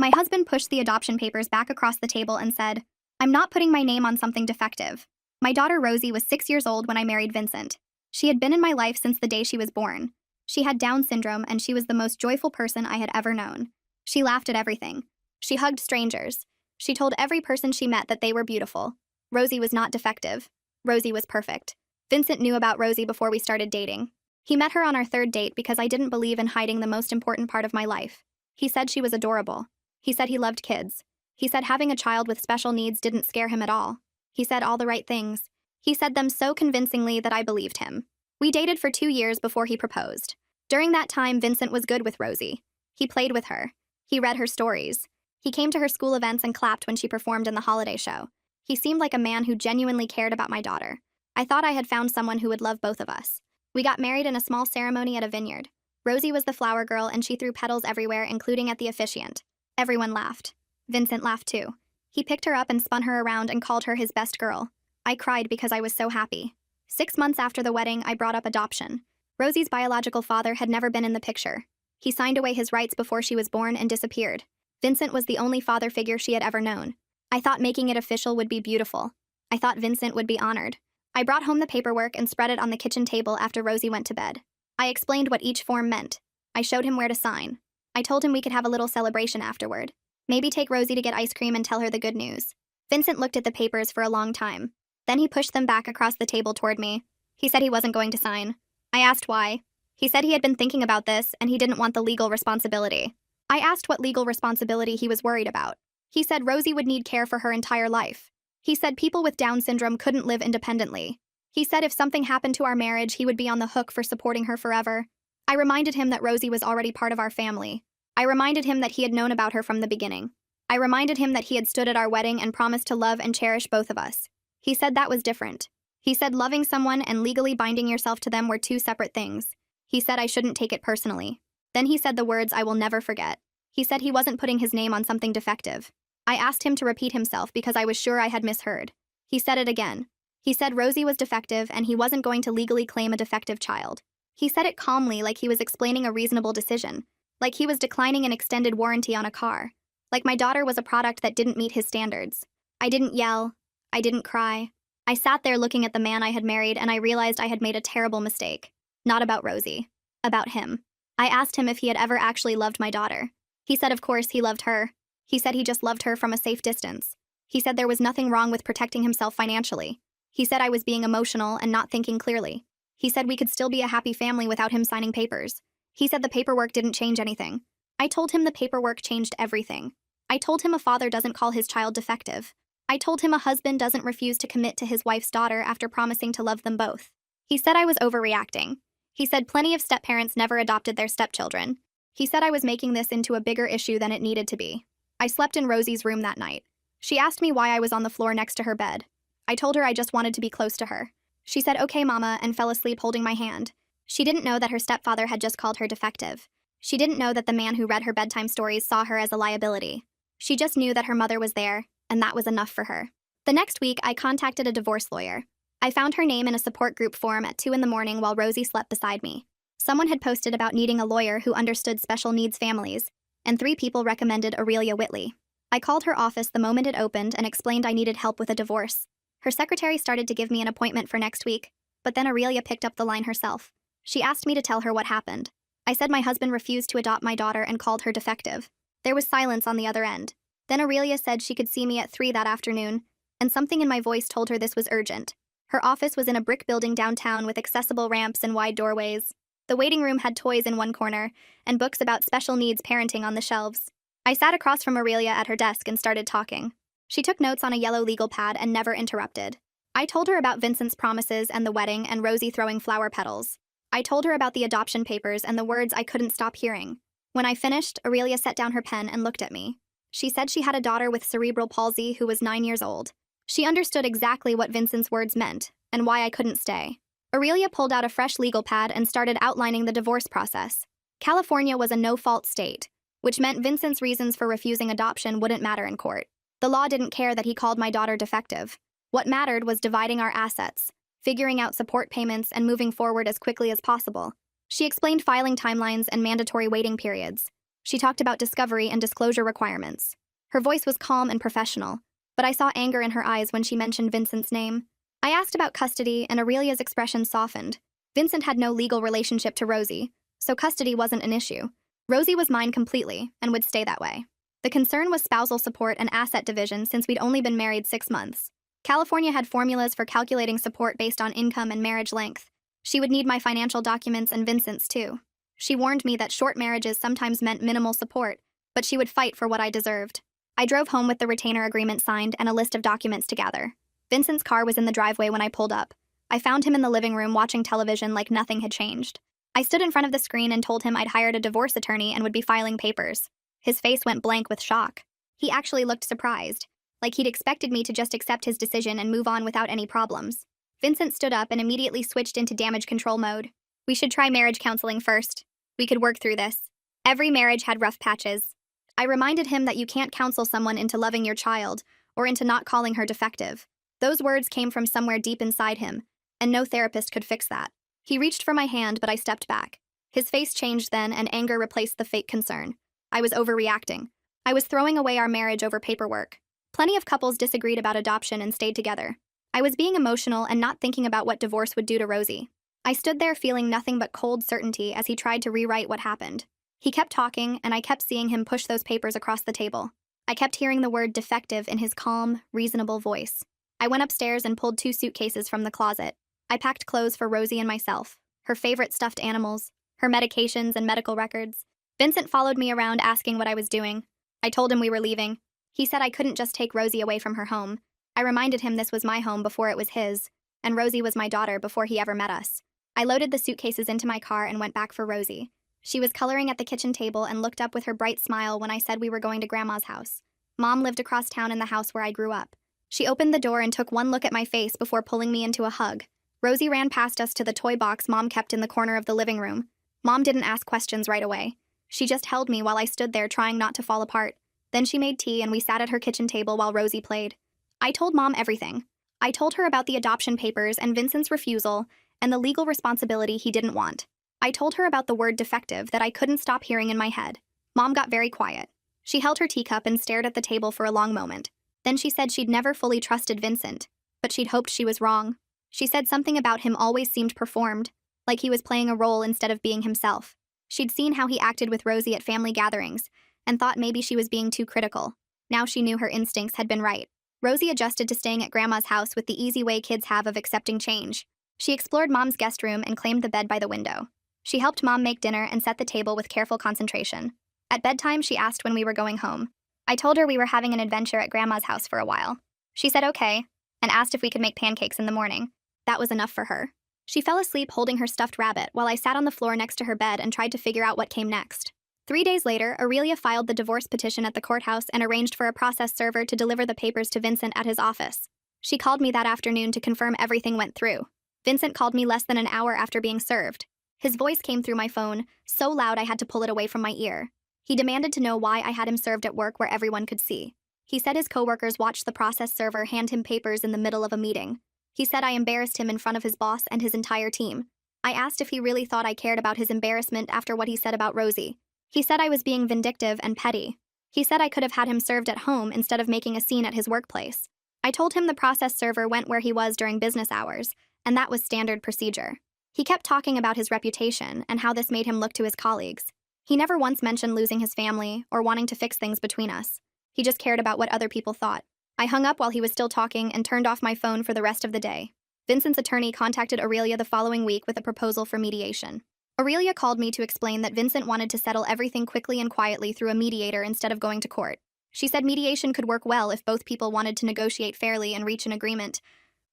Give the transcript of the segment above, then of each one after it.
My husband pushed the adoption papers back across the table and said, "I'm not putting my name on something defective. My daughter Rosie was 6 years old when I married Vincent. She had been in my life since the day she was born. She had Down syndrome and she was the most joyful person I had ever known. She laughed at everything. She hugged strangers. She told every person she met that they were beautiful. Rosie was not defective. Rosie was perfect. Vincent knew about Rosie before we started dating. He met her on our third date because I didn't believe in hiding the most important part of my life. He said she was adorable. He said he loved kids. He said having a child with special needs didn't scare him at all. He said all the right things. He said them so convincingly that I believed him. We dated for 2 years before he proposed. During that time, Vincent was good with Rosie. He played with her. He read her stories. He came to her school events and clapped when she performed in the holiday show. He seemed like a man who genuinely cared about my daughter. I thought I had found someone who would love both of us. We got married in a small ceremony at a vineyard. Rosie was the flower girl and she threw petals everywhere, including at the officiant. Everyone laughed. Vincent laughed too. He picked her up and spun her around and called her his best girl. I cried because I was so happy. 6 months after the wedding, I brought up adoption. Rosie's biological father had never been in the picture. He signed away his rights before she was born and disappeared. Vincent was the only father figure she had ever known. I thought making it official would be beautiful. I thought Vincent would be honored. I brought home the paperwork and spread it on the kitchen table after Rosie went to bed. I explained what each form meant. I showed him where to sign. I told him we could have a little celebration afterward. Maybe take Rosie to get ice cream and tell her the good news. Vincent looked at the papers for a long time. Then he pushed them back across the table toward me. He said he wasn't going to sign. I asked why. He said he had been thinking about this and he didn't want the legal responsibility. I asked what legal responsibility he was worried about. He said Rosie would need care for her entire life. He said people with Down syndrome couldn't live independently. He said if something happened to our marriage, he would be on the hook for supporting her forever. I reminded him that Rosie was already part of our family. I reminded him that he had known about her from the beginning. I reminded him that he had stood at our wedding and promised to love and cherish both of us. He said that was different. He said loving someone and legally binding yourself to them were two separate things. He said I shouldn't take it personally. Then he said the words I will never forget. He said he wasn't putting his name on something defective. I asked him to repeat himself because I was sure I had misheard. He said it again. He said Rosie was defective and he wasn't going to legally claim a defective child. He said it calmly, like he was explaining a reasonable decision, like he was declining an extended warranty on a car, like my daughter was a product that didn't meet his standards. I didn't yell. I didn't cry. I sat there looking at the man I had married and I realized I had made a terrible mistake. Not about Rosie. About him. I asked him if he had ever actually loved my daughter. He said of course he loved her. He said he just loved her from a safe distance. He said there was nothing wrong with protecting himself financially. He said I was being emotional and not thinking clearly. He said we could still be a happy family without him signing papers. He said the paperwork didn't change anything. I told him the paperwork changed everything. I told him a father doesn't call his child defective. I told him a husband doesn't refuse to commit to his wife's daughter after promising to love them both. He said I was overreacting. He said plenty of step-parents never adopted their stepchildren. He said I was making this into a bigger issue than it needed to be. I slept in Rosie's room that night. She asked me why I was on the floor next to her bed. I told her I just wanted to be close to her. She said, "Okay, Mama," and fell asleep holding my hand. She didn't know that her stepfather had just called her defective. She didn't know that the man who read her bedtime stories saw her as a liability. She just knew that her mother was there, and that was enough for her. The next week, I contacted a divorce lawyer. I found her name in a support group forum at 2 in the morning while Rosie slept beside me. Someone had posted about needing a lawyer who understood special needs families, and 3 people recommended Aurelia Whitley. I called her office the moment it opened and explained I needed help with a divorce. Her secretary started to give me an appointment for next week, but then Aurelia picked up the line herself. She asked me to tell her what happened. I said my husband refused to adopt my daughter and called her defective. There was silence on the other end. Then Aurelia said she could see me at 3 that afternoon, and something in my voice told her this was urgent. Her office was in a brick building downtown with accessible ramps and wide doorways. The waiting room had toys in one corner, and books about special needs parenting on the shelves. I sat across from Aurelia at her desk and started talking. She took notes on a yellow legal pad and never interrupted. I told her about Vincent's promises and the wedding and Rosie throwing flower petals. I told her about the adoption papers and the words I couldn't stop hearing. When I finished, Aurelia set down her pen and looked at me. She said she had a daughter with cerebral palsy who was 9 years old. She understood exactly what Vincent's words meant and why I couldn't stay. Aurelia pulled out a fresh legal pad and started outlining the divorce process. California was a no-fault state, which meant Vincent's reasons for refusing adoption wouldn't matter in court. The law didn't care that he called my daughter defective. What mattered was dividing our assets, figuring out support payments, and moving forward as quickly as possible. She explained filing timelines and mandatory waiting periods. She talked about discovery and disclosure requirements. Her voice was calm and professional, but I saw anger in her eyes when she mentioned Vincent's name. I asked about custody, and Aurelia's expression softened. Vincent had no legal relationship to Rosie, so custody wasn't an issue. Rosie was mine completely, and would stay that way. The concern was spousal support and asset division since we'd only been married 6 months. California had formulas for calculating support based on income and marriage length. She would need my financial documents and Vincent's too. She warned me that short marriages sometimes meant minimal support, but she would fight for what I deserved. I drove home with the retainer agreement signed and a list of documents to gather. Vincent's car was in the driveway when I pulled up. I found him in the living room watching television like nothing had changed. I stood in front of the screen and told him I'd hired a divorce attorney and would be filing papers. His face went blank with shock. He actually looked surprised, like he'd expected me to just accept his decision and move on without any problems. Vincent stood up and immediately switched into damage control mode. We should try marriage counseling first. We could work through this. Every marriage had rough patches. I reminded him that you can't counsel someone into loving your child or into not calling her defective. Those words came from somewhere deep inside him, and no therapist could fix that. He reached for my hand, but I stepped back. His face changed then, and anger replaced the fake concern. I was overreacting. I was throwing away our marriage over paperwork. Plenty of couples disagreed about adoption and stayed together. I was being emotional and not thinking about what divorce would do to Rosie. I stood there feeling nothing but cold certainty as he tried to rewrite what happened. He kept talking, and I kept seeing him push those papers across the table. I kept hearing the word defective in his calm, reasonable voice. I went upstairs and pulled 2 suitcases from the closet. I packed clothes for Rosie and myself, her favorite stuffed animals, her medications and medical records. Vincent followed me around asking what I was doing. I told him we were leaving. He said I couldn't just take Rosie away from her home. I reminded him this was my home before it was his, and Rosie was my daughter before he ever met us. I loaded the suitcases into my car and went back for Rosie. She was coloring at the kitchen table and looked up with her bright smile when I said we were going to Grandma's house. Mom lived across town in the house where I grew up. She opened the door and took one look at my face before pulling me into a hug. Rosie ran past us to the toy box Mom kept in the corner of the living room. Mom didn't ask questions right away. She just held me while I stood there trying not to fall apart. Then she made tea and we sat at her kitchen table while Rosie played. I told Mom everything. I told her about the adoption papers and Vincent's refusal and the legal responsibility he didn't want. I told her about the word defective that I couldn't stop hearing in my head. Mom got very quiet. She held her teacup and stared at the table for a long moment. Then she said she'd never fully trusted Vincent, but she'd hoped she was wrong. She said something about him always seemed performed, like he was playing a role instead of being himself. She'd seen how he acted with Rosie at family gatherings, and thought maybe she was being too critical. Now she knew her instincts had been right. Rosie adjusted to staying at Grandma's house with the easy way kids have of accepting change. She explored Mom's guest room and claimed the bed by the window. She helped Mom make dinner and set the table with careful concentration. At bedtime, she asked when we were going home. I told her we were having an adventure at Grandma's house for a while. She said okay, and asked if we could make pancakes in the morning. That was enough for her. She fell asleep holding her stuffed rabbit while I sat on the floor next to her bed and tried to figure out what came next. 3 days later, Aurelia filed the divorce petition at the courthouse and arranged for a process server to deliver the papers to Vincent at his office. She called me that afternoon to confirm everything went through. Vincent called me less than an hour after being served. His voice came through my phone, so loud I had to pull it away from my ear. He demanded to know why I had him served at work where everyone could see. He said his coworkers watched the process server hand him papers in the middle of a meeting. He said I embarrassed him in front of his boss and his entire team. I asked if he really thought I cared about his embarrassment after what he said about Rosie. He said I was being vindictive and petty. He said I could have had him served at home instead of making a scene at his workplace. I told him the process server went where he was during business hours, and that was standard procedure. He kept talking about his reputation and how this made him look to his colleagues. He never once mentioned losing his family or wanting to fix things between us. He just cared about what other people thought. I hung up while he was still talking and turned off my phone for the rest of the day. Vincent's attorney contacted Aurelia the following week with a proposal for mediation. Aurelia called me to explain that Vincent wanted to settle everything quickly and quietly through a mediator instead of going to court. She said mediation could work well if both people wanted to negotiate fairly and reach an agreement,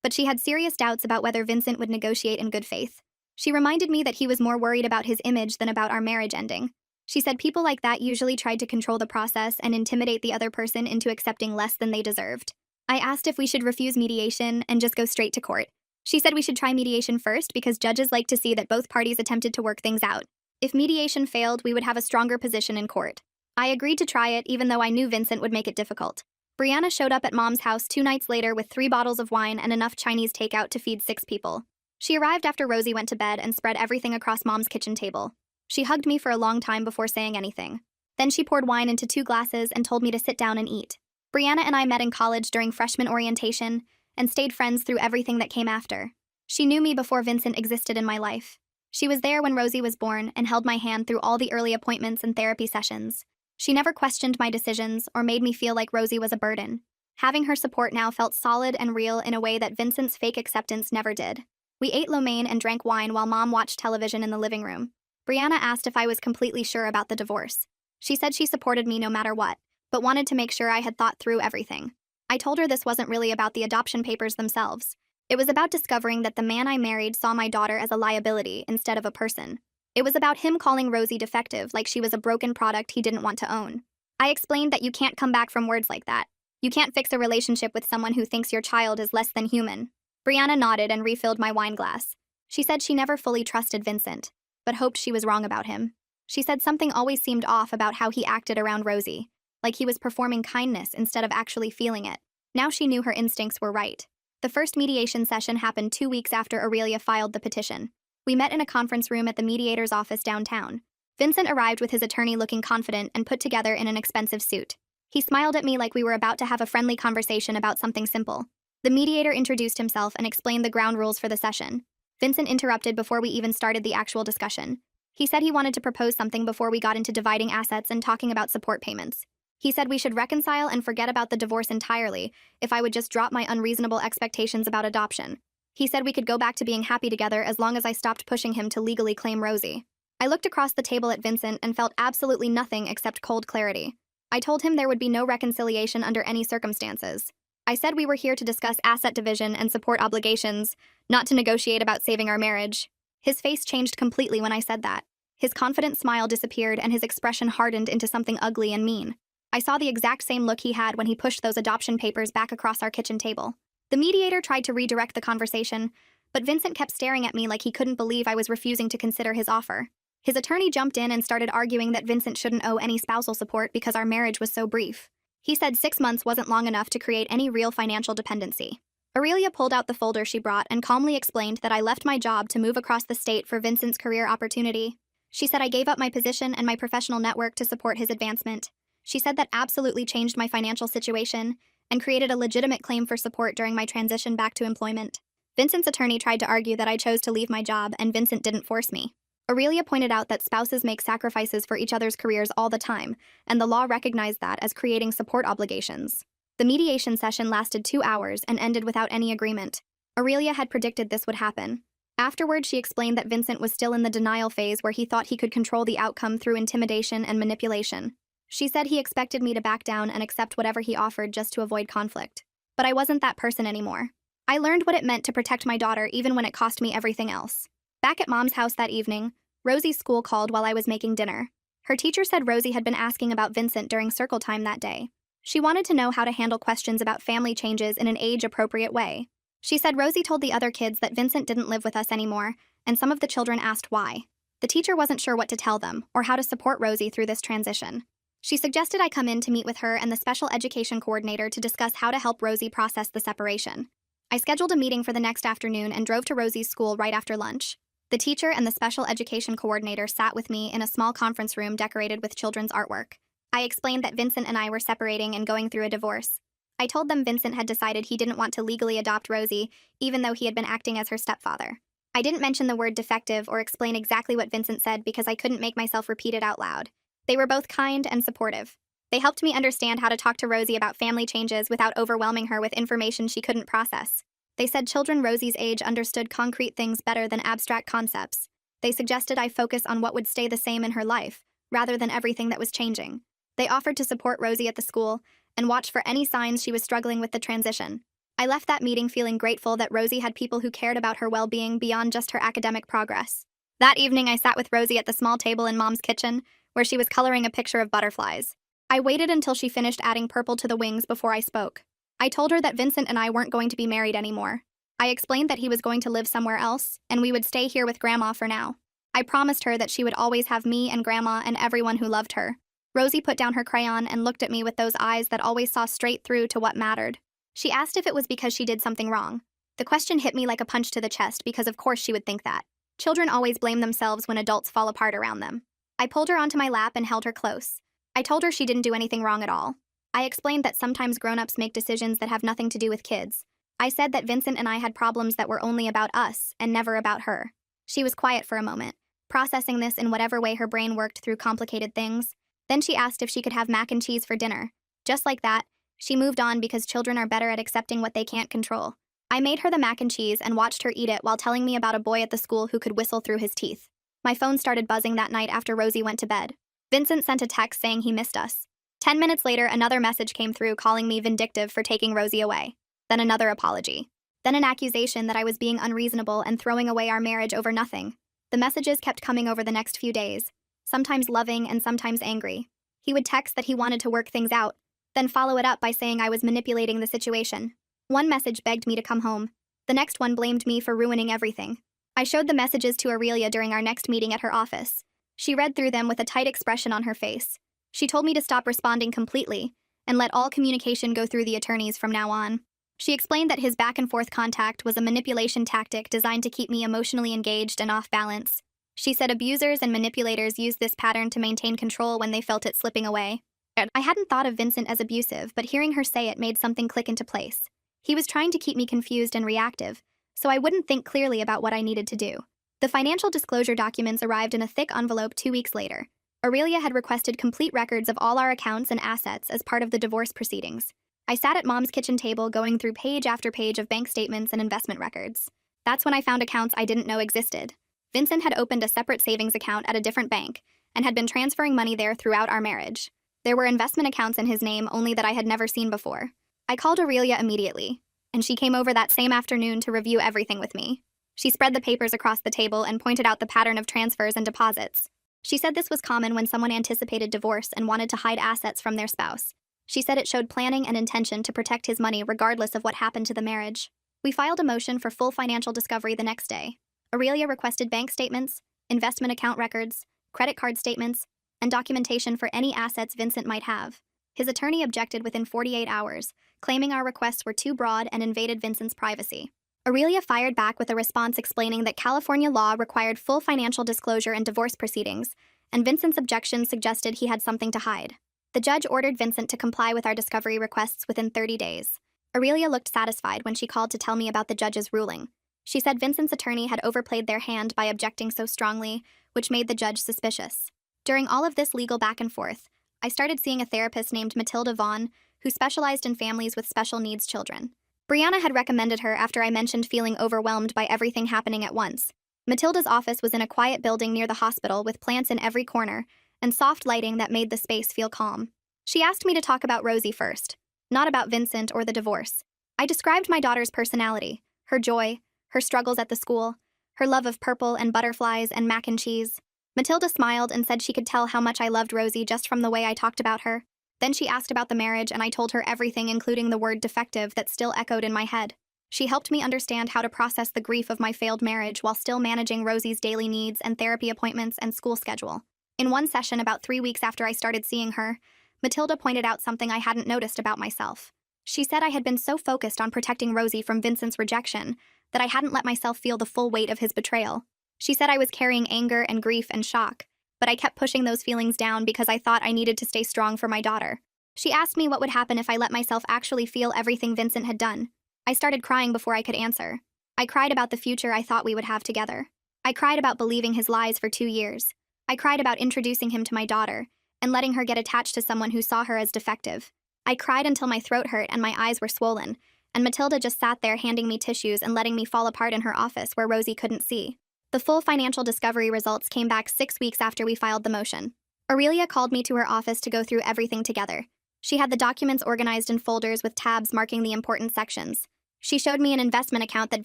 but she had serious doubts about whether Vincent would negotiate in good faith. She reminded me that he was more worried about his image than about our marriage ending. She said people like that usually tried to control the process and intimidate the other person into accepting less than they deserved. I asked if we should refuse mediation and just go straight to court. She said we should try mediation first because judges like to see that both parties attempted to work things out. If mediation failed, we would have a stronger position in court. I agreed to try it even though I knew Vincent would make it difficult. Brianna showed up at Mom's house 2 nights later with 3 bottles of wine and enough Chinese takeout to feed 6 people. She arrived after Rosie went to bed and spread everything across Mom's kitchen table. She hugged me for a long time before saying anything. Then she poured wine into 2 glasses and told me to sit down and eat. Brianna and I met in college during freshman orientation and stayed friends through everything that came after. She knew me before Vincent existed in my life. She was there when Rosie was born and held my hand through all the early appointments and therapy sessions. She never questioned my decisions or made me feel like Rosie was a burden. Having her support now felt solid and real in a way that Vincent's fake acceptance never did. We ate lo mein and drank wine while Mom watched television in the living room. Brianna asked if I was completely sure about the divorce. She said she supported me no matter what, but wanted to make sure I had thought through everything. I told her this wasn't really about the adoption papers themselves. It was about discovering that the man I married saw my daughter as a liability instead of a person. It was about him calling Rosie defective like she was a broken product he didn't want to own. I explained that you can't come back from words like that. You can't fix a relationship with someone who thinks your child is less than human. Brianna nodded and refilled my wine glass. She said she never fully trusted Vincent, but hoped she was wrong about him. She said something always seemed off about how he acted around Rosie, like he was performing kindness instead of actually feeling it. Now she knew her instincts were right. The first mediation session happened 2 weeks after Aurelia filed the petition. We met in a conference room at the mediator's office downtown. Vincent arrived with his attorney looking confident and put together in an expensive suit. He smiled at me like we were about to have a friendly conversation about something simple. The mediator introduced himself and explained the ground rules for the session. Vincent interrupted before we even started the actual discussion. He said he wanted to propose something before we got into dividing assets and talking about support payments. He said we should reconcile and forget about the divorce entirely if I would just drop my unreasonable expectations about adoption. He said we could go back to being happy together as long as I stopped pushing him to legally claim Rosie. I looked across the table at Vincent and felt absolutely nothing except cold clarity. I told him there would be no reconciliation under any circumstances. I said we were here to discuss asset division and support obligations, not to negotiate about saving our marriage. His face changed completely when I said that. His confident smile disappeared and his expression hardened into something ugly and mean. I saw the exact same look he had when he pushed those adoption papers back across our kitchen table. The mediator tried to redirect the conversation, but Vincent kept staring at me like he couldn't believe I was refusing to consider his offer. His attorney jumped in and started arguing that Vincent shouldn't owe any spousal support because our marriage was so brief. He said 6 months wasn't long enough to create any real financial dependency. Aurelia pulled out the folder she brought and calmly explained that I left my job to move across the state for Vincent's career opportunity. She said I gave up my position and my professional network to support his advancement. She said that absolutely changed my financial situation and created a legitimate claim for support during my transition back to employment. Vincent's attorney tried to argue that I chose to leave my job and Vincent didn't force me. Aurelia pointed out that spouses make sacrifices for each other's careers all the time, and the law recognized that as creating support obligations. The mediation session lasted 2 hours and ended without any agreement. Aurelia had predicted this would happen. Afterward, she explained that Vincent was still in the denial phase where he thought he could control the outcome through intimidation and manipulation. She said he expected me to back down and accept whatever he offered just to avoid conflict. But I wasn't that person anymore. I learned what it meant to protect my daughter even when it cost me everything else. Back at Mom's house that evening, Rosie's school called while I was making dinner. Her teacher said Rosie had been asking about Vincent during circle time that day. She wanted to know how to handle questions about family changes in an age-appropriate way. She said Rosie told the other kids that Vincent didn't live with us anymore, and some of the children asked why. The teacher wasn't sure what to tell them or how to support Rosie through this transition. She suggested I come in to meet with her and the special education coordinator to discuss how to help Rosie process the separation. I scheduled a meeting for the next afternoon and drove to Rosie's school right after lunch. The teacher and the special education coordinator sat with me in a small conference room decorated with children's artwork. I explained that Vincent and I were separating and going through a divorce. I told them Vincent had decided he didn't want to legally adopt Rosie, even though he had been acting as her stepfather. I didn't mention the word defective or explain exactly what Vincent said because I couldn't make myself repeat it out loud. They were both kind and supportive. They helped me understand how to talk to Rosie about family changes without overwhelming her with information she couldn't process. They said children Rosie's age understood concrete things better than abstract concepts. They suggested I focus on what would stay the same in her life, rather than everything that was changing. They offered to support Rosie at the school and watch for any signs she was struggling with the transition. I left that meeting feeling grateful that Rosie had people who cared about her well-being beyond just her academic progress. That evening, I sat with Rosie at the small table in Mom's kitchen, where she was coloring a picture of butterflies. I waited until she finished adding purple to the wings before I spoke. I told her that Vincent and I weren't going to be married anymore. I explained that he was going to live somewhere else, and we would stay here with Grandma for now. I promised her that she would always have me and Grandma and everyone who loved her. Rosie put down her crayon and looked at me with those eyes that always saw straight through to what mattered. She asked if it was because she did something wrong. The question hit me like a punch to the chest because of course she would think that. Children always blame themselves when adults fall apart around them. I pulled her onto my lap and held her close. I told her she didn't do anything wrong at all. I explained that sometimes grown-ups make decisions that have nothing to do with kids. I said that Vincent and I had problems that were only about us and never about her. She was quiet for a moment, processing this in whatever way her brain worked through complicated things. Then she asked if she could have mac and cheese for dinner. Just like that, she moved on because children are better at accepting what they can't control. I made her the mac and cheese and watched her eat it while telling me about a boy at the school who could whistle through his teeth. My phone started buzzing that night after Rosie went to bed. Vincent sent a text saying he missed us. 10 minutes later, another message came through calling me vindictive for taking Rosie away. Then another apology. Then an accusation that I was being unreasonable and throwing away our marriage over nothing. The messages kept coming over the next few days, sometimes loving and sometimes angry. He would text that he wanted to work things out, then follow it up by saying I was manipulating the situation. One message begged me to come home. The next one blamed me for ruining everything. I showed the messages to Aurelia during our next meeting at her office. She read through them with a tight expression on her face. She told me to stop responding completely and let all communication go through the attorneys from now on. She explained that his back-and-forth contact was a manipulation tactic designed to keep me emotionally engaged and off balance. She said abusers and manipulators use this pattern to maintain control when they felt it slipping away. I hadn't thought of Vincent as abusive, but hearing her say it made something click into place. He was trying to keep me confused and reactive, so I wouldn't think clearly about what I needed to do. The financial disclosure documents arrived in a thick envelope 2 weeks later. Aurelia had requested complete records of all our accounts and assets as part of the divorce proceedings. I sat at Mom's kitchen table going through page after page of bank statements and investment records. That's when I found accounts I didn't know existed. Vincent had opened a separate savings account at a different bank and had been transferring money there throughout our marriage. There were investment accounts in his name only that I had never seen before. I called Aurelia immediately, and she came over that same afternoon to review everything with me. She spread the papers across the table and pointed out the pattern of transfers and deposits. She said this was common when someone anticipated divorce and wanted to hide assets from their spouse. She said it showed planning and intention to protect his money regardless of what happened to the marriage. We filed a motion for full financial discovery the next day. Aurelia requested bank statements, investment account records, credit card statements, and documentation for any assets Vincent might have. His attorney objected within 48 hours, claiming our requests were too broad and invaded Vincent's privacy. Aurelia fired back with a response explaining that California law required full financial disclosure in divorce proceedings, and Vincent's objections suggested he had something to hide. The judge ordered Vincent to comply with our discovery requests within 30 days. Aurelia looked satisfied when she called to tell me about the judge's ruling. She said Vincent's attorney had overplayed their hand by objecting so strongly, which made the judge suspicious. During all of this legal back and forth, I started seeing a therapist named Matilda Vaughn, who specialized in families with special needs children. Brianna had recommended her after I mentioned feeling overwhelmed by everything happening at once. Matilda's office was in a quiet building near the hospital with plants in every corner and soft lighting that made the space feel calm. She asked me to talk about Rosie first, not about Vincent or the divorce. I described my daughter's personality, her joy, her struggles at the school, her love of purple and butterflies and mac and cheese. Matilda smiled and said she could tell how much I loved Rosie just from the way I talked about her. Then she asked about the marriage and I told her everything, including the word defective that still echoed in my head. She helped me understand how to process the grief of my failed marriage while still managing Rosie's daily needs and therapy appointments and school schedule. In one session about 3 weeks after I started seeing her, Matilda pointed out something I hadn't noticed about myself. She said I had been so focused on protecting Rosie from Vincent's rejection that I hadn't let myself feel the full weight of his betrayal. She said I was carrying anger and grief and shock, but I kept pushing those feelings down because I thought I needed to stay strong for my daughter. She asked me what would happen if I let myself actually feel everything Vincent had done. I started crying before I could answer. I cried about the future I thought we would have together. I cried about believing his lies for 2 years. I cried about introducing him to my daughter and letting her get attached to someone who saw her as defective. I cried until my throat hurt and my eyes were swollen, and Matilda just sat there handing me tissues and letting me fall apart in her office where Rosie couldn't see. The full financial discovery results came back 6 weeks after we filed the motion. Aurelia called me to her office to go through everything together. She had the documents organized in folders with tabs marking the important sections. She showed me an investment account that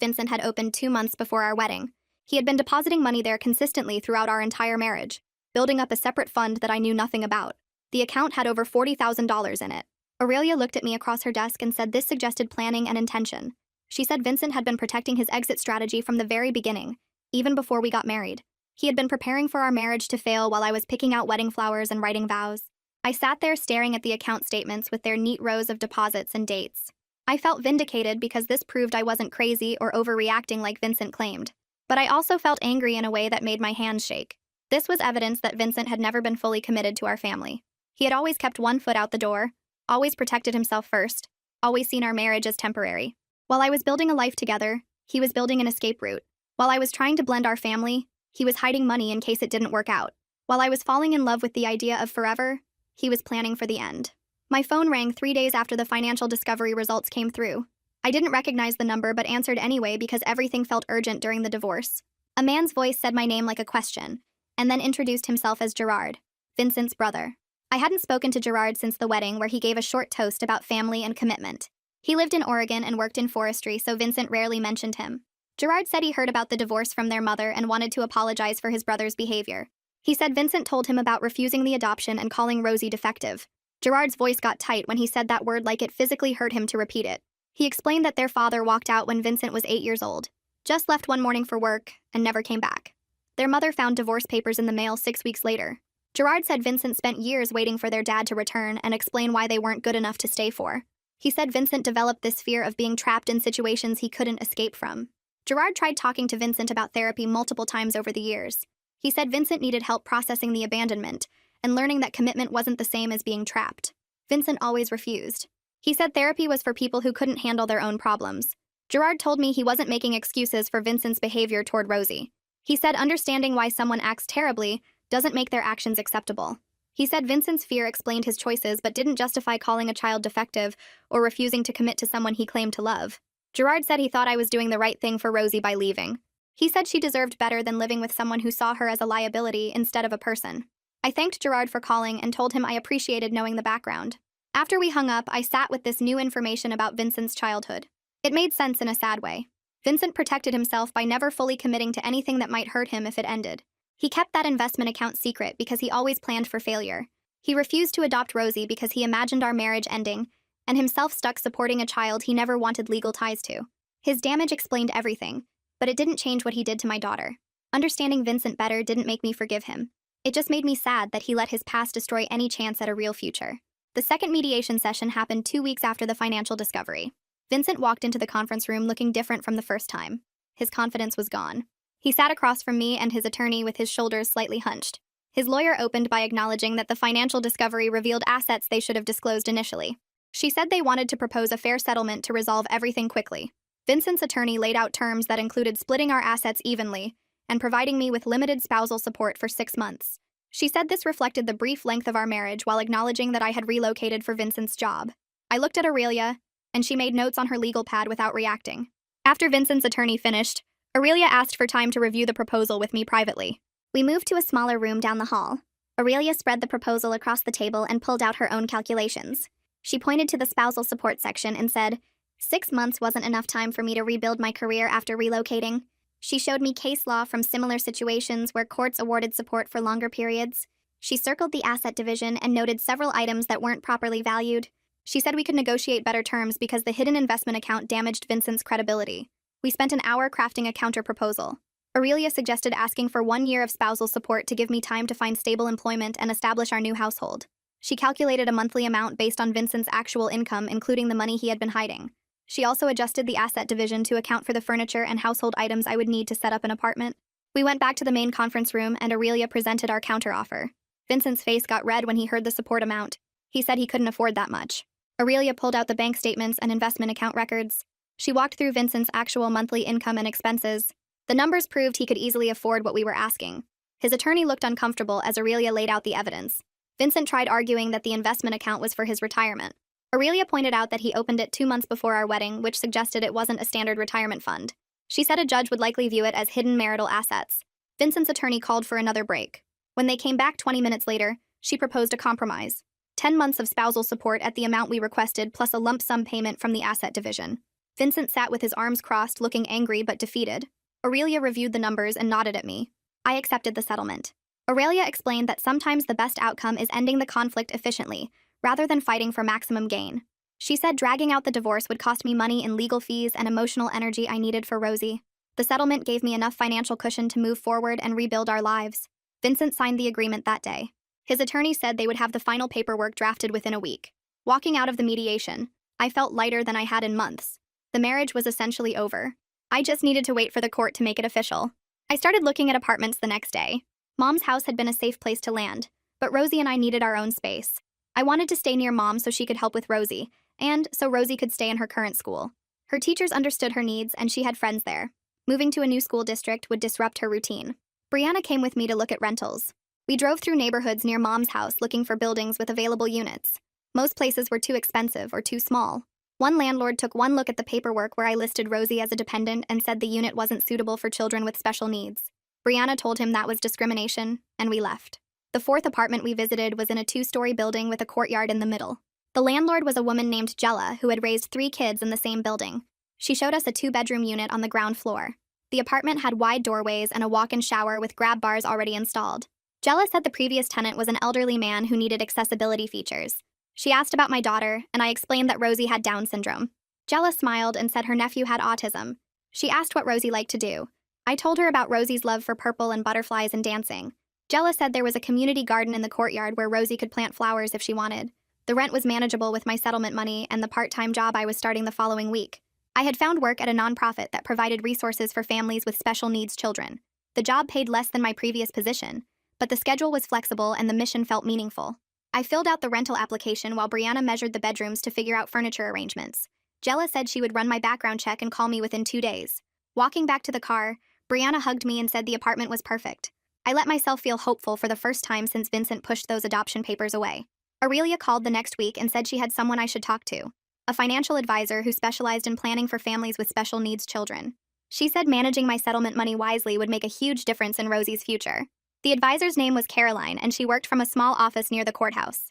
Vincent had opened 2 months before our wedding. He had been depositing money there consistently throughout our entire marriage, building up a separate fund that I knew nothing about. The account had over $40,000 in it. Aurelia looked at me across her desk and said this suggested planning and intention. She said Vincent had been protecting his exit strategy from the very beginning, even before we got married. He had been preparing for our marriage to fail while I was picking out wedding flowers and writing vows. I sat there staring at the account statements with their neat rows of deposits and dates. I felt vindicated because this proved I wasn't crazy or overreacting like Vincent claimed. But I also felt angry in a way that made my hands shake. This was evidence that Vincent had never been fully committed to our family. He had always kept one foot out the door, always protected himself first, always seen our marriage as temporary. While I was building a life together, he was building an escape route. While I was trying to blend our family, he was hiding money in case it didn't work out. While I was falling in love with the idea of forever, he was planning for the end. My phone rang 3 days after the financial discovery results came through. I didn't recognize the number but answered anyway because everything felt urgent during the divorce. A man's voice said my name like a question, and then introduced himself as Gerard, Vincent's brother. I hadn't spoken to Gerard since the wedding, where he gave a short toast about family and commitment. He lived in Oregon and worked in forestry, so Vincent rarely mentioned him. Gerard said he heard about the divorce from their mother and wanted to apologize for his brother's behavior. He said Vincent told him about refusing the adoption and calling Rosie defective. Gerard's voice got tight when he said that word like it physically hurt him to repeat it. He explained that their father walked out when Vincent was 8 years old, just left one morning for work, and never came back. Their mother found divorce papers in the mail 6 weeks later. Gerard said Vincent spent years waiting for their dad to return and explain why they weren't good enough to stay for. He said Vincent developed this fear of being trapped in situations he couldn't escape from. Gerard tried talking to Vincent about therapy multiple times over the years. He said Vincent needed help processing the abandonment and learning that commitment wasn't the same as being trapped. Vincent always refused. He said therapy was for people who couldn't handle their own problems. Gerard told me he wasn't making excuses for Vincent's behavior toward Rosie. He said understanding why someone acts terribly doesn't make their actions acceptable. He said Vincent's fear explained his choices but didn't justify calling a child defective or refusing to commit to someone he claimed to love. Gerard said he thought I was doing the right thing for Rosie by leaving. He said she deserved better than living with someone who saw her as a liability instead of a person. I thanked Gerard for calling and told him I appreciated knowing the background. After we hung up, I sat with this new information about Vincent's childhood. It made sense in a sad way. Vincent protected himself by never fully committing to anything that might hurt him if it ended. He kept that investment account secret because he always planned for failure. He refused to adopt Rosie because he imagined our marriage ending, and himself stuck supporting a child he never wanted legal ties to. His damage explained everything, but it didn't change what he did to my daughter. Understanding Vincent better didn't make me forgive him. It just made me sad that he let his past destroy any chance at a real future. The second mediation session happened 2 weeks after the financial discovery. Vincent walked into the conference room looking different from the first time. His confidence was gone. He sat across from me and his attorney with his shoulders slightly hunched. His lawyer opened by acknowledging that the financial discovery revealed assets they should have disclosed initially. She said they wanted to propose a fair settlement to resolve everything quickly. Vincent's attorney laid out terms that included splitting our assets evenly and providing me with limited spousal support for 6 months. She said this reflected the brief length of our marriage while acknowledging that I had relocated for Vincent's job. I looked at Aurelia, and she made notes on her legal pad without reacting. After Vincent's attorney finished, Aurelia asked for time to review the proposal with me privately. We moved to a smaller room down the hall. Aurelia spread the proposal across the table and pulled out her own calculations. She pointed to the spousal support section and said, 6 months wasn't enough time for me to rebuild my career after relocating. She showed me case law from similar situations where courts awarded support for longer periods. She circled the asset division and noted several items that weren't properly valued. She said we could negotiate better terms because the hidden investment account damaged Vincent's credibility. We spent an hour crafting a counter-proposal. Aurelia suggested asking for 1 year of spousal support to give me time to find stable employment and establish our new household. She calculated a monthly amount based on Vincent's actual income, including the money he had been hiding. She also adjusted the asset division to account for the furniture and household items I would need to set up an apartment. We went back to the main conference room and Aurelia presented our counteroffer. Vincent's face got red when he heard the support amount. He said he couldn't afford that much. Aurelia pulled out the bank statements and investment account records. She walked through Vincent's actual monthly income and expenses. The numbers proved he could easily afford what we were asking. His attorney looked uncomfortable as Aurelia laid out the evidence. Vincent tried arguing that the investment account was for his retirement. Aurelia pointed out that he opened it 2 months before our wedding, which suggested it wasn't a standard retirement fund. She said a judge would likely view it as hidden marital assets. Vincent's attorney called for another break. When they came back 20 minutes later, she proposed a compromise. 10 months of spousal support at the amount we requested plus a lump sum payment from the asset division. Vincent sat with his arms crossed, looking angry but defeated. Aurelia reviewed the numbers and nodded at me. I accepted the settlement. Aurelia explained that sometimes the best outcome is ending the conflict efficiently, rather than fighting for maximum gain. She said dragging out the divorce would cost me money in legal fees and emotional energy I needed for Rosie. The settlement gave me enough financial cushion to move forward and rebuild our lives. Vincent signed the agreement that day. His attorney said they would have the final paperwork drafted within a week. Walking out of the mediation, I felt lighter than I had in months. The marriage was essentially over. I just needed to wait for the court to make it official. I started looking at apartments the next day. Mom's house had been a safe place to land, but Rosie and I needed our own space. I wanted to stay near Mom so she could help with Rosie, and so Rosie could stay in her current school. Her teachers understood her needs, and she had friends there. Moving to a new school district would disrupt her routine. Brianna came with me to look at rentals. We drove through neighborhoods near Mom's house looking for buildings with available units. Most places were too expensive or too small. One landlord took one look at the paperwork where I listed Rosie as a dependent and said the unit wasn't suitable for children with special needs. Brianna told him that was discrimination, and we left. The fourth apartment we visited was in a 2-story building with a courtyard in the middle. The landlord was a woman named Jella who had raised 3 kids in the same building. She showed us a 2-bedroom unit on the ground floor. The apartment had wide doorways and a walk-in shower with grab bars already installed. Jella said the previous tenant was an elderly man who needed accessibility features. She asked about my daughter, and I explained that Rosie had Down syndrome. Jella smiled and said her nephew had autism. She asked what Rosie liked to do. I told her about Rosie's love for purple and butterflies and dancing. Jella said there was a community garden in the courtyard where Rosie could plant flowers if she wanted. The rent was manageable with my settlement money and the part-time job I was starting the following week. I had found work at a nonprofit that provided resources for families with special needs children. The job paid less than my previous position, but the schedule was flexible and the mission felt meaningful. I filled out the rental application while Brianna measured the bedrooms to figure out furniture arrangements. Jella said she would run my background check and call me within 2 days. Walking back to the car, Brianna hugged me and said the apartment was perfect. I let myself feel hopeful for the first time since Vincent pushed those adoption papers away. Aurelia called the next week and said she had someone I should talk to, a financial advisor who specialized in planning for families with special needs children. She said managing my settlement money wisely would make a huge difference in Rosie's future. The advisor's name was Caroline, and she worked from a small office near the courthouse.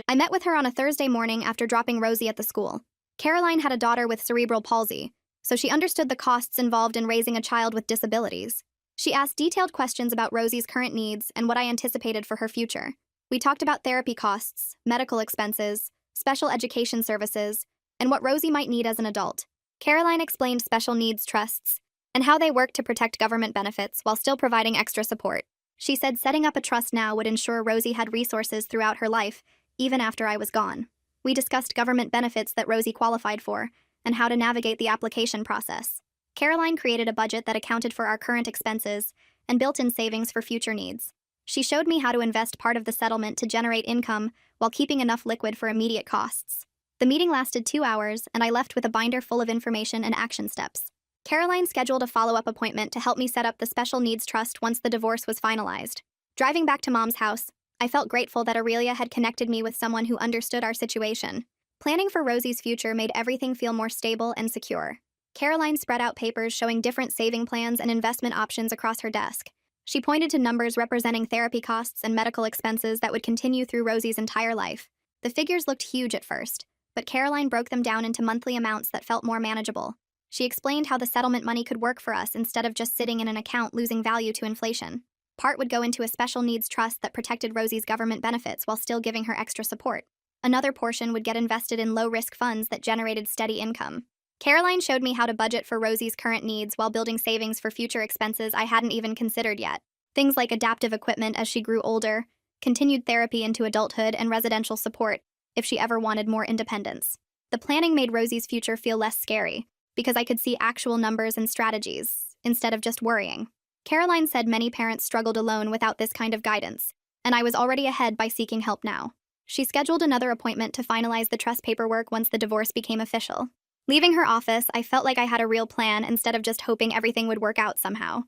I met with her on a Thursday morning after dropping Rosie at the school. Caroline had a daughter with cerebral palsy, so she understood the costs involved in raising a child with disabilities. She asked detailed questions about Rosie's current needs and what I anticipated for her future. We talked about therapy costs, medical expenses, special education services, and what Rosie might need as an adult. Caroline explained special needs trusts and how they work to protect government benefits while still providing extra support. She said setting up a trust now would ensure Rosie had resources throughout her life, even after I was gone. We discussed government benefits that Rosie qualified for and how to navigate the application process. Caroline created a budget that accounted for our current expenses and built in savings for future needs. She showed me how to invest part of the settlement to generate income while keeping enough liquid for immediate costs. The meeting lasted 2 hours, and I left with a binder full of information and action steps. Caroline scheduled a follow-up appointment to help me set up the special needs trust once the divorce was finalized. Driving back to Mom's house, I felt grateful that Aurelia had connected me with someone who understood our situation. Planning for Rosie's future made everything feel more stable and secure. Caroline spread out papers showing different saving plans and investment options across her desk. She pointed to numbers representing therapy costs and medical expenses that would continue through Rosie's entire life. The figures looked huge at first, but Caroline broke them down into monthly amounts that felt more manageable. She explained how the settlement money could work for us instead of just sitting in an account losing value to inflation. Part would go into a special needs trust that protected Rosie's government benefits while still giving her extra support. Another portion would get invested in low-risk funds that generated steady income. Caroline showed me how to budget for Rosie's current needs while building savings for future expenses I hadn't even considered yet. Things like adaptive equipment as she grew older, continued therapy into adulthood, and residential support if she ever wanted more independence. The planning made Rosie's future feel less scary, because I could see actual numbers and strategies, instead of just worrying. Caroline said many parents struggled alone without this kind of guidance, and I was already ahead by seeking help now. She scheduled another appointment to finalize the trust paperwork once the divorce became official. Leaving her office, I felt like I had a real plan instead of just hoping everything would work out somehow.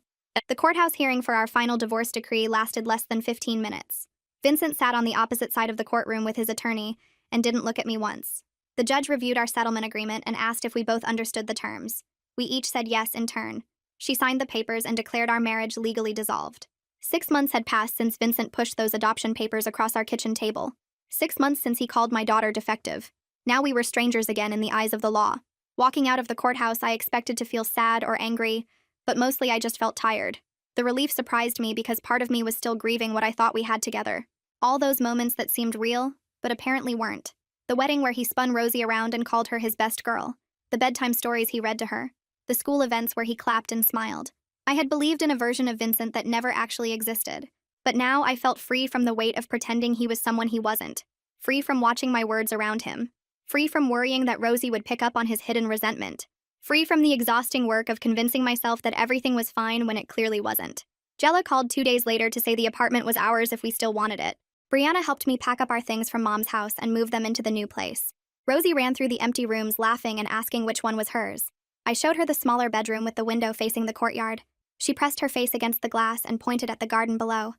The courthouse hearing for our final divorce decree lasted less than 15 minutes. Vincent sat on the opposite side of the courtroom with his attorney and didn't look at me once. The judge reviewed our settlement agreement and asked if we both understood the terms. We each said yes in turn. She signed the papers and declared our marriage legally dissolved. 6 months had passed since Vincent pushed those adoption papers across our kitchen table. 6 months since he called my daughter defective. Now we were strangers again in the eyes of the law. Walking out of the courthouse, I expected to feel sad or angry, but mostly I just felt tired. The relief surprised me because part of me was still grieving what I thought we had together. All those moments that seemed real, but apparently weren't. The wedding where he spun Rosie around and called her his best girl. The bedtime stories he read to her. The school events where he clapped and smiled. I had believed in a version of Vincent that never actually existed. But now I felt free from the weight of pretending he was someone he wasn't. Free from watching my words around him. Free from worrying that Rosie would pick up on his hidden resentment. Free from the exhausting work of convincing myself that everything was fine when it clearly wasn't. Jella called 2 days later to say the apartment was ours if we still wanted it. Brianna helped me pack up our things from Mom's house and move them into the new place. Rosie ran through the empty rooms laughing and asking which one was hers. I showed her the smaller bedroom with the window facing the courtyard. She pressed her face against the glass and pointed at the garden below.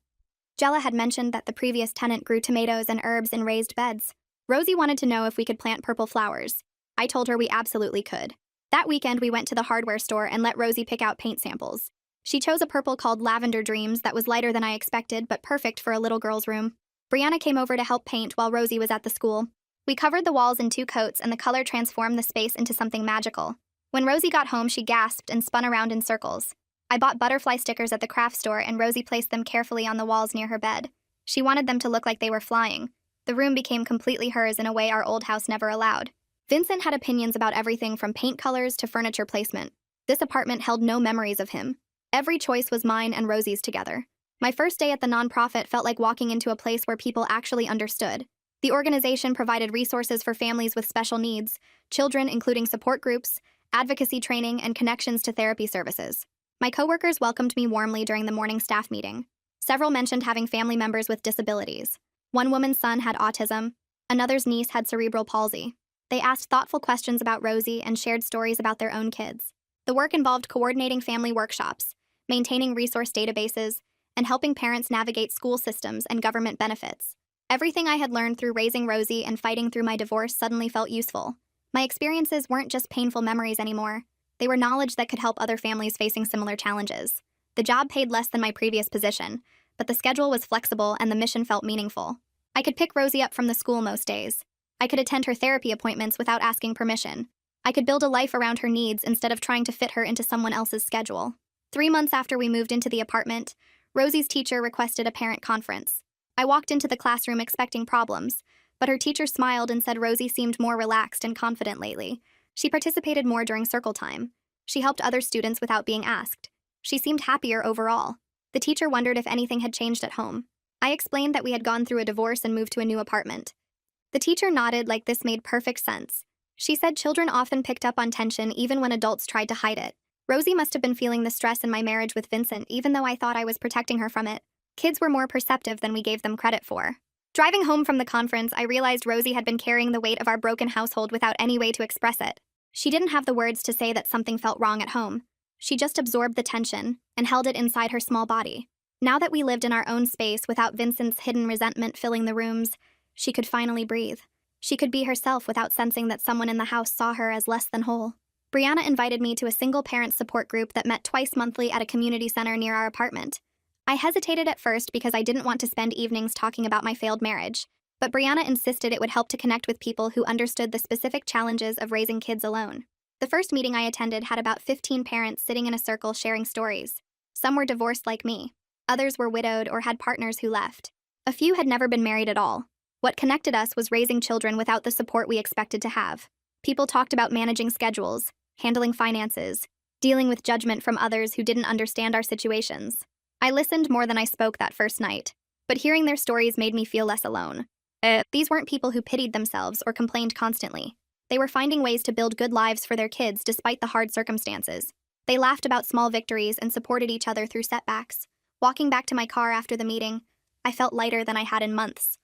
Jella had mentioned that the previous tenant grew tomatoes and herbs in raised beds. Rosie wanted to know if we could plant purple flowers. I told her we absolutely could. That weekend, we went to the hardware store and let Rosie pick out paint samples. She chose a purple called Lavender Dreams that was lighter than I expected, but perfect for a little girl's room. Brianna came over to help paint while Rosie was at the school. We covered the walls in 2 coats, and the color transformed the space into something magical. When Rosie got home, she gasped and spun around in circles. I bought butterfly stickers at the craft store, and Rosie placed them carefully on the walls near her bed. She wanted them to look like they were flying. The room became completely hers in a way our old house never allowed. Vincent had opinions about everything from paint colors to furniture placement. This apartment held no memories of him. Every choice was mine and Rosie's together. My first day at the nonprofit felt like walking into a place where people actually understood. The organization provided resources for families with special needs, children including support groups, advocacy training, and connections to therapy services. My coworkers welcomed me warmly during the morning staff meeting. Several mentioned having family members with disabilities. One woman's son had autism, another's niece had cerebral palsy. They asked thoughtful questions about Rosie and shared stories about their own kids. The work involved coordinating family workshops, maintaining resource databases, and helping parents navigate school systems and government benefits. Everything I had learned through raising Rosie and fighting through my divorce suddenly felt useful. My experiences weren't just painful memories anymore. They were knowledge that could help other families facing similar challenges. The job paid less than my previous position, but the schedule was flexible and the mission felt meaningful. I could pick Rosie up from the school most days. I could attend her therapy appointments without asking permission. I could build a life around her needs instead of trying to fit her into someone else's schedule. 3 months after we moved into the apartment, Rosie's teacher requested a parent conference. I walked into the classroom expecting problems, but her teacher smiled and said Rosie seemed more relaxed and confident lately. She participated more during circle time. She helped other students without being asked. She seemed happier overall. The teacher wondered if anything had changed at home. I explained that we had gone through a divorce and moved to a new apartment. The teacher nodded like this made perfect sense. She said children often picked up on tension even when adults tried to hide it. Rosie must have been feeling the stress in my marriage with Vincent, even though I thought I was protecting her from it. Kids were more perceptive than we gave them credit for. Driving home from the conference, I realized Rosie had been carrying the weight of our broken household without any way to express it. She didn't have the words to say that something felt wrong at home. She just absorbed the tension and held it inside her small body. Now that we lived in our own space without Vincent's hidden resentment filling the rooms, she could finally breathe. She could be herself without sensing that someone in the house saw her as less than whole. Brianna invited me to a single-parent support group that met twice monthly at a community center near our apartment. I hesitated at first because I didn't want to spend evenings talking about my failed marriage, but Brianna insisted it would help to connect with people who understood the specific challenges of raising kids alone. The first meeting I attended had about 15 parents sitting in a circle sharing stories. Some were divorced like me. Others were widowed or had partners who left. A few had never been married at all. What connected us was raising children without the support we expected to have. People talked about managing schedules, handling finances, dealing with judgment from others who didn't understand our situations. I listened more than I spoke that first night, but hearing their stories made me feel less alone. These weren't people who pitied themselves or complained constantly. They were finding ways to build good lives for their kids despite the hard circumstances. They laughed about small victories and supported each other through setbacks. Walking back to my car after the meeting, I felt lighter than I had in months.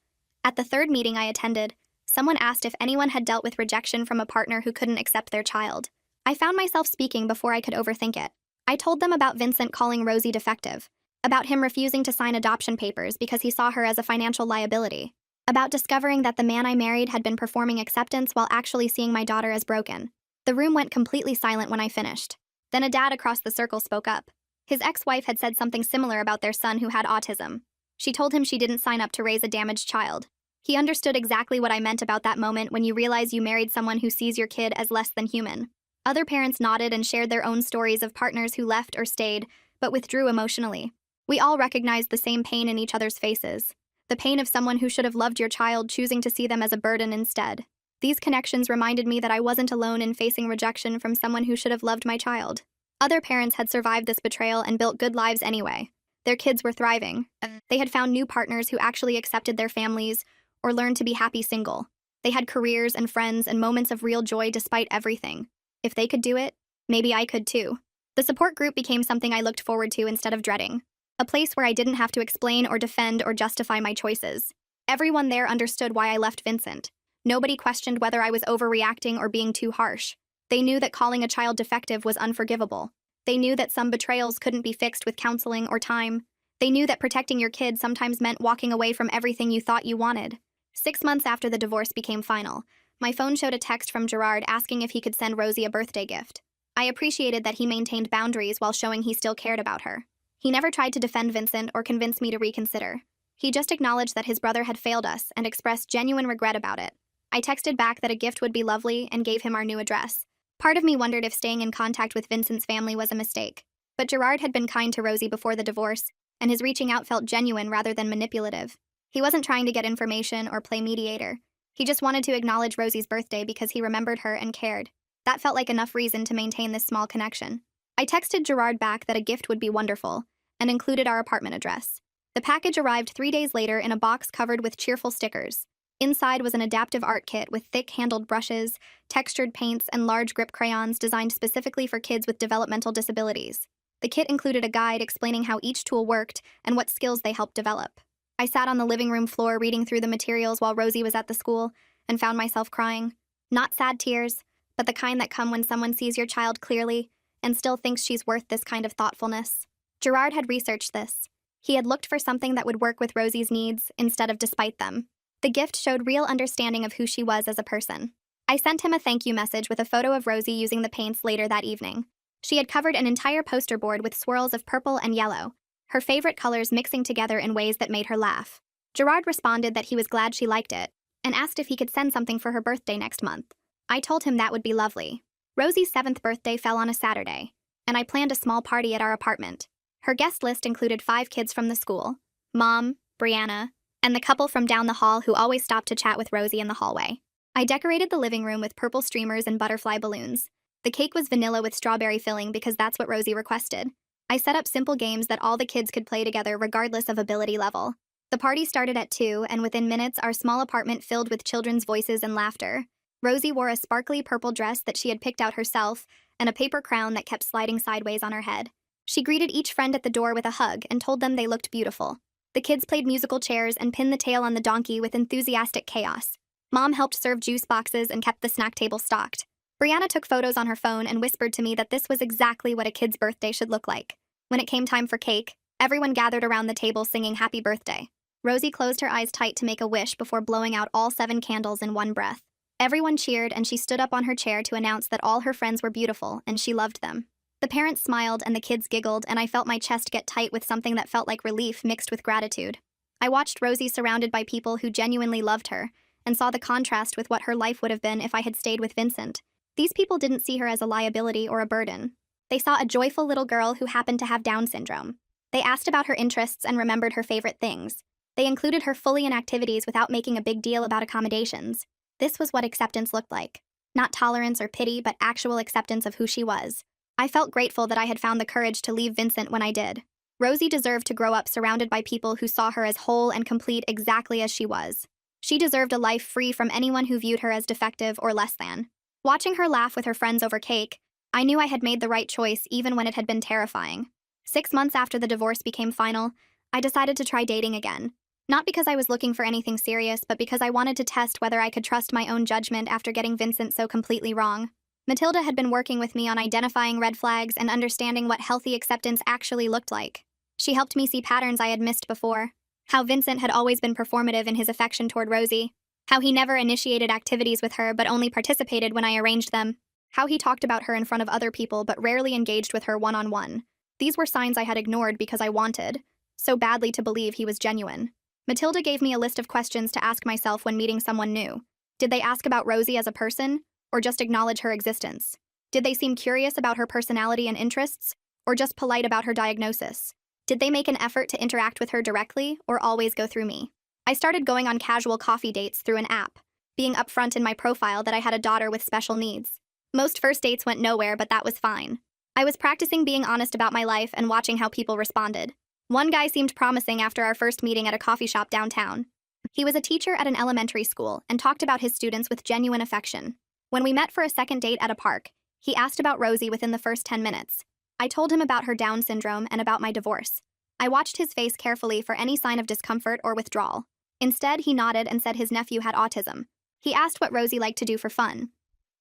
At the third meeting I attended, someone asked if anyone had dealt with rejection from a partner who couldn't accept their child. I found myself speaking before I could overthink it. I told them about Vincent calling Rosie defective, about him refusing to sign adoption papers because he saw her as a financial liability, about discovering that the man I married had been performing acceptance while actually seeing my daughter as broken. The room went completely silent when I finished. Then a dad across the circle spoke up. His ex-wife had said something similar about their son who had autism. She told him she didn't sign up to raise a damaged child. He understood exactly what I meant about that moment when you realize you married someone who sees your kid as less than human. Other parents nodded and shared their own stories of partners who left or stayed, but withdrew emotionally. We all recognized the same pain in each other's faces. The pain of someone who should have loved your child choosing to see them as a burden instead. These connections reminded me that I wasn't alone in facing rejection from someone who should have loved my child. Other parents had survived this betrayal and built good lives anyway. Their kids were thriving. They had found new partners who actually accepted their families or learned to be happy single. They had careers and friends and moments of real joy despite everything. If they could do it, maybe I could too. The support group became something I looked forward to instead of dreading. A place where I didn't have to explain or defend or justify my choices. Everyone there understood why I left Vincent. Nobody questioned whether I was overreacting or being too harsh. They knew that calling a child defective was unforgivable. They knew that some betrayals couldn't be fixed with counseling or time. They knew that protecting your kid sometimes meant walking away from everything you thought you wanted. 6 months after the divorce became final, my phone showed a text from Gerard asking if he could send Rosie a birthday gift. I appreciated that he maintained boundaries while showing he still cared about her. He never tried to defend Vincent or convince me to reconsider. He just acknowledged that his brother had failed us and expressed genuine regret about it. I texted back that a gift would be lovely and gave him our new address. Part of me wondered if staying in contact with Vincent's family was a mistake. But Gerard had been kind to Rosie before the divorce, and his reaching out felt genuine rather than manipulative. He wasn't trying to get information or play mediator. He just wanted to acknowledge Rosie's birthday because he remembered her and cared. That felt like enough reason to maintain this small connection. I texted Gerard back that a gift would be wonderful, and included our apartment address. The package arrived 3 days later in a box covered with cheerful stickers. Inside was an adaptive art kit with thick-handled brushes, textured paints, and large grip crayons designed specifically for kids with developmental disabilities. The kit included a guide explaining how each tool worked and what skills they helped develop. I sat on the living room floor reading through the materials while Rosie was at the school and found myself crying. Not sad tears, but the kind that come when someone sees your child clearly and still thinks she's worth this kind of thoughtfulness. Gerard had researched this. He had looked for something that would work with Rosie's needs instead of despite them. The gift showed real understanding of who she was as a person. I sent him a thank you message with a photo of Rosie using the paints later that evening. She had covered an entire poster board with swirls of purple and yellow, her favorite colors mixing together in ways that made her laugh. Gerard responded that he was glad she liked it, and asked if he could send something for her birthday next month. I told him that would be lovely. Rosie's 7th birthday fell on a Saturday, and I planned a small party at our apartment. Her guest list included 5 kids from the school, Mom, Brianna, and the couple from down the hall who always stopped to chat with Rosie in the hallway. I decorated the living room with purple streamers and butterfly balloons. The cake was vanilla with strawberry filling because that's what Rosie requested. I set up simple games that all the kids could play together regardless of ability level. The party started at 2, and within minutes our small apartment filled with children's voices and laughter. Rosie wore a sparkly purple dress that she had picked out herself and a paper crown that kept sliding sideways on her head. She greeted each friend at the door with a hug and told them they looked beautiful. The kids played musical chairs and pinned the tail on the donkey with enthusiastic chaos. Mom helped serve juice boxes and kept the snack table stocked. Brianna took photos on her phone and whispered to me that this was exactly what a kid's birthday should look like. When it came time for cake, everyone gathered around the table singing happy birthday. Rosie closed her eyes tight to make a wish before blowing out all 7 candles in one breath. Everyone cheered and she stood up on her chair to announce that all her friends were beautiful and she loved them. The parents smiled and the kids giggled, and I felt my chest get tight with something that felt like relief mixed with gratitude. I watched Rosie surrounded by people who genuinely loved her, and saw the contrast with what her life would have been if I had stayed with Vincent. These people didn't see her as a liability or a burden. They saw a joyful little girl who happened to have Down syndrome. They asked about her interests and remembered her favorite things. They included her fully in activities without making a big deal about accommodations. This was what acceptance looked like. Not tolerance or pity, but actual acceptance of who she was. I felt grateful that I had found the courage to leave Vincent when I did. Rosie deserved to grow up surrounded by people who saw her as whole and complete exactly as she was. She deserved a life free from anyone who viewed her as defective or less than. Watching her laugh with her friends over cake, I knew I had made the right choice even when it had been terrifying. 6 months after the divorce became final, I decided to try dating again. Not because I was looking for anything serious, but because I wanted to test whether I could trust my own judgment after getting Vincent so completely wrong. Matilda had been working with me on identifying red flags and understanding what healthy acceptance actually looked like. She helped me see patterns I had missed before. How Vincent had always been performative in his affection toward Rosie. How he never initiated activities with her but only participated when I arranged them. How he talked about her in front of other people but rarely engaged with her one-on-one. These were signs I had ignored because I wanted so badly to believe he was genuine. Matilda gave me a list of questions to ask myself when meeting someone new. Did they ask about Rosie as a person, or just acknowledge her existence? Did they seem curious about her personality and interests, or just polite about her diagnosis? Did they make an effort to interact with her directly, or always go through me? I started going on casual coffee dates through an app, being upfront in my profile that I had a daughter with special needs. Most first dates went nowhere, but that was fine. I was practicing being honest about my life and watching how people responded. One guy seemed promising after our first meeting at a coffee shop downtown. He was a teacher at an elementary school and talked about his students with genuine affection. When we met for a second date at a park, he asked about Rosie within the first 10 minutes. I told him about her Down syndrome and about my divorce. I watched his face carefully for any sign of discomfort or withdrawal. Instead, he nodded and said his nephew had autism. He asked what Rosie liked to do for fun,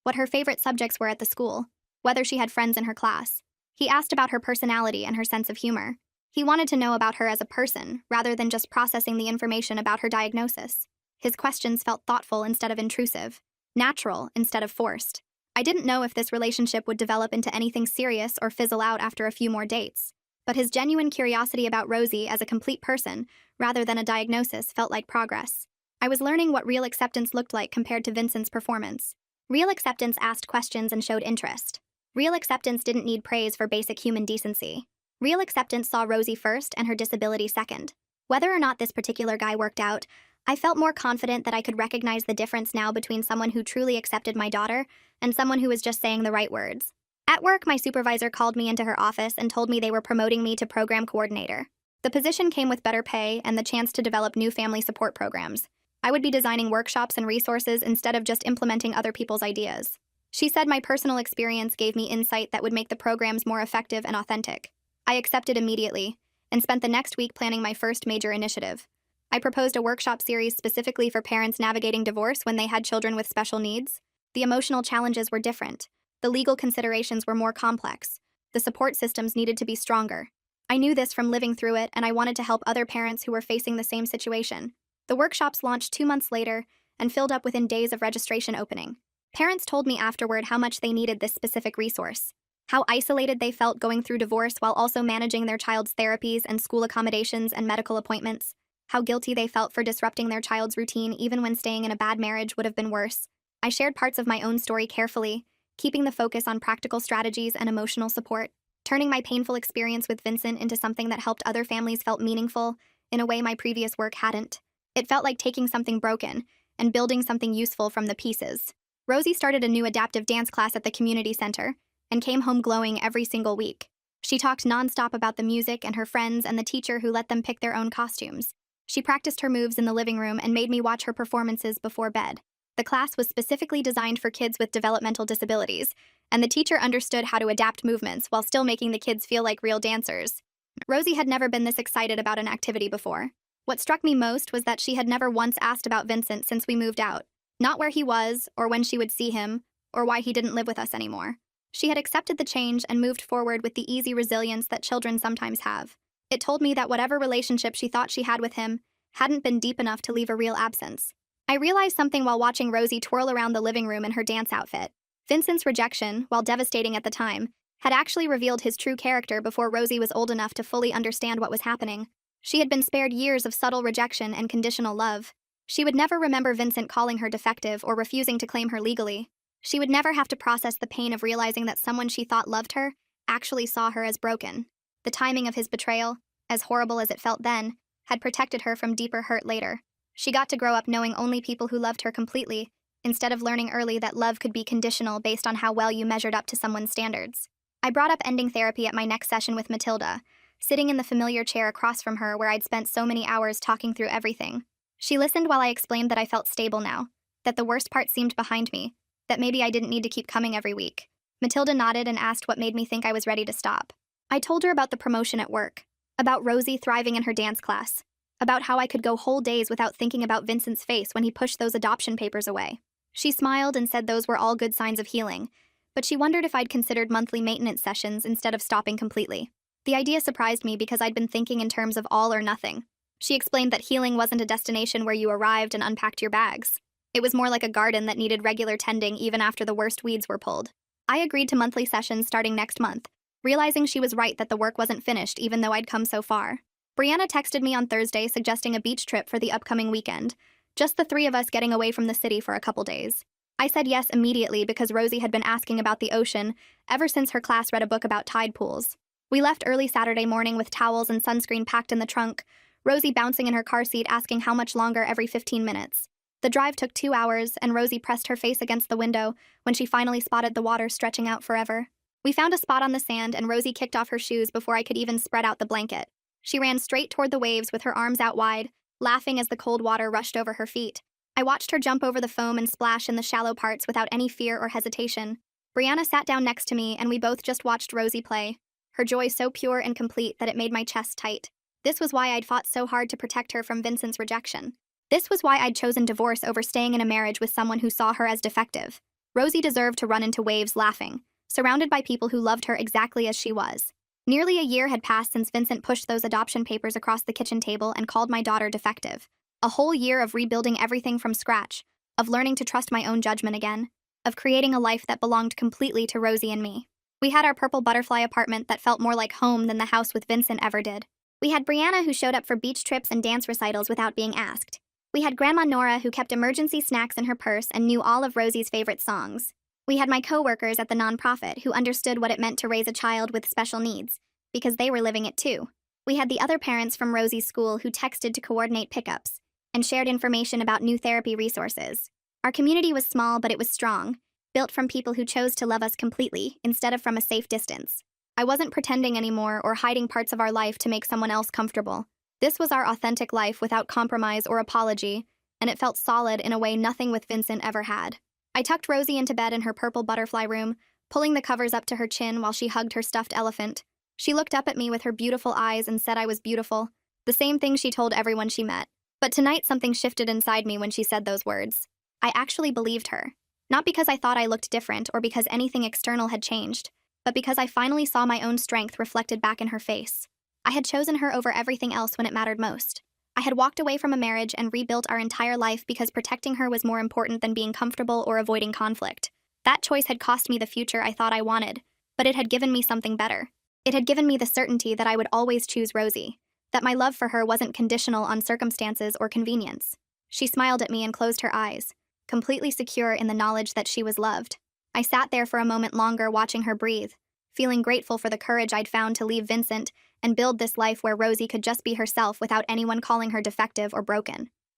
what her favorite subjects were at the school, whether she had friends in her class. He asked about her personality and her sense of humor. He wanted to know about her as a person, rather than just processing the information about her diagnosis. His questions felt thoughtful instead of intrusive, natural instead of forced. I didn't know if this relationship would develop into anything serious or fizzle out after a few more dates, but his genuine curiosity about Rosie as a complete person, rather than a diagnosis, felt like progress. I was learning what real acceptance looked like compared to Vincent's performance. Real acceptance asked questions and showed interest. Real acceptance didn't need praise for basic human decency. Real acceptance saw Rosie first and her disability second. Whether or not this particular guy worked out, I felt more confident that I could recognize the difference now between someone who truly accepted my daughter and someone who was just saying the right words. At work, my supervisor called me into her office and told me they were promoting me to program coordinator. The position came with better pay and the chance to develop new family support programs. I would be designing workshops and resources instead of just implementing other people's ideas. She said my personal experience gave me insight that would make the programs more effective and authentic. I accepted immediately and spent the next week planning my first major initiative. I proposed a workshop series specifically for parents navigating divorce when they had children with special needs. The emotional challenges were different. The legal considerations were more complex. The support systems needed to be stronger. I knew this from living through it, and I wanted to help other parents who were facing the same situation. The workshops launched 2 months later and filled up within days of registration opening. Parents told me afterward how much they needed this specific resource, how isolated they felt going through divorce while also managing their child's therapies and school accommodations and medical appointments, how guilty they felt for disrupting their child's routine even when staying in a bad marriage would have been worse. I shared parts of my own story carefully, keeping the focus on practical strategies and emotional support, turning my painful experience with Vincent into something that helped other families felt meaningful in a way my previous work hadn't. It felt like taking something broken and building something useful from the pieces. Rosie started a new adaptive dance class at the community center and came home glowing every single week. She talked nonstop about the music and her friends and the teacher who let them pick their own costumes. She practiced her moves in the living room and made me watch her performances before bed. The class was specifically designed for kids with developmental disabilities, and the teacher understood how to adapt movements while still making the kids feel like real dancers. Rosie had never been this excited about an activity before. What struck me most was that she had never once asked about Vincent since we moved out. Not where he was, or when she would see him, or why he didn't live with us anymore. She had accepted the change and moved forward with the easy resilience that children sometimes have. It told me that whatever relationship she thought she had with him hadn't been deep enough to leave a real absence. I realized something while watching Rosie twirl around the living room in her dance outfit. Vincent's rejection, while devastating at the time, had actually revealed his true character before Rosie was old enough to fully understand what was happening. She had been spared years of subtle rejection and conditional love. She would never remember Vincent calling her defective or refusing to claim her legally. She would never have to process the pain of realizing that someone she thought loved her actually saw her as broken. The timing of his betrayal, as horrible as it felt then, had protected her from deeper hurt later. She got to grow up knowing only people who loved her completely, instead of learning early that love could be conditional based on how well you measured up to someone's standards. I brought up ending therapy at my next session with Matilda, sitting in the familiar chair across from her where I'd spent so many hours talking through everything. She listened while I explained that I felt stable now, that the worst part seemed behind me, that maybe I didn't need to keep coming every week. Matilda nodded and asked what made me think I was ready to stop. I told her about the promotion at work, about Rosie thriving in her dance class, about how I could go whole days without thinking about Vincent's face when he pushed those adoption papers away. She smiled and said those were all good signs of healing, but she wondered if I'd considered monthly maintenance sessions instead of stopping completely. The idea surprised me because I'd been thinking in terms of all or nothing. She explained that healing wasn't a destination where you arrived and unpacked your bags. It was more like a garden that needed regular tending even after the worst weeds were pulled. I agreed to monthly sessions starting next month, realizing she was right that the work wasn't finished even though I'd come so far. Brianna texted me on Thursday suggesting a beach trip for the upcoming weekend, just the 3 of us getting away from the city for a couple days. I said yes immediately because Rosie had been asking about the ocean ever since her class read a book about tide pools. We left early Saturday morning with towels and sunscreen packed in the trunk, Rosie bouncing in her car seat asking how much longer every 15 minutes. The drive took 2 hours, and Rosie pressed her face against the window when she finally spotted the water stretching out forever. We found a spot on the sand, and Rosie kicked off her shoes before I could even spread out the blanket. She ran straight toward the waves with her arms out wide, laughing as the cold water rushed over her feet. I watched her jump over the foam and splash in the shallow parts without any fear or hesitation. Brianna sat down next to me, and we both just watched Rosie play, her joy so pure and complete that it made my chest tight. This was why I'd fought so hard to protect her from Vincent's rejection. This was why I'd chosen divorce over staying in a marriage with someone who saw her as defective. Rosie deserved to run into waves laughing, surrounded by people who loved her exactly as she was. Nearly a year had passed since Vincent pushed those adoption papers across the kitchen table and called my daughter defective. A whole year of rebuilding everything from scratch, of learning to trust my own judgment again, of creating a life that belonged completely to Rosie and me. We had our purple butterfly apartment that felt more like home than the house with Vincent ever did. We had Brianna, who showed up for beach trips and dance recitals without being asked. We had Grandma Nora, who kept emergency snacks in her purse and knew all of Rosie's favorite songs. We had my coworkers at the nonprofit who understood what it meant to raise a child with special needs, because they were living it too. We had the other parents from Rosie's school who texted to coordinate pickups and shared information about new therapy resources. Our community was small, but it was strong, built from people who chose to love us completely instead of from a safe distance. I wasn't pretending anymore or hiding parts of our life to make someone else comfortable. This was our authentic life without compromise or apology, and it felt solid in a way nothing with Vincent ever had. I tucked Rosie into bed in her purple butterfly room, pulling the covers up to her chin while she hugged her stuffed elephant. She looked up at me with her beautiful eyes and said I was beautiful, the same thing she told everyone she met. But tonight something shifted inside me when she said those words. I actually believed her. Not because I thought I looked different or because anything external had changed, but because I finally saw my own strength reflected back in her face. I had chosen her over everything else when it mattered most. I had walked away from a marriage and rebuilt our entire life because protecting her was more important than being comfortable or avoiding conflict. That choice had cost me the future I thought I wanted, but it had given me something better. It had given me the certainty that I would always choose Rosie, that my love for her wasn't conditional on circumstances or convenience. She smiled at me and closed her eyes, completely secure in the knowledge that she was loved. I sat there for a moment longer watching her breathe, feeling grateful for the courage I'd found to leave Vincent and build this life where Rosie could just be herself without anyone calling her defective or broken.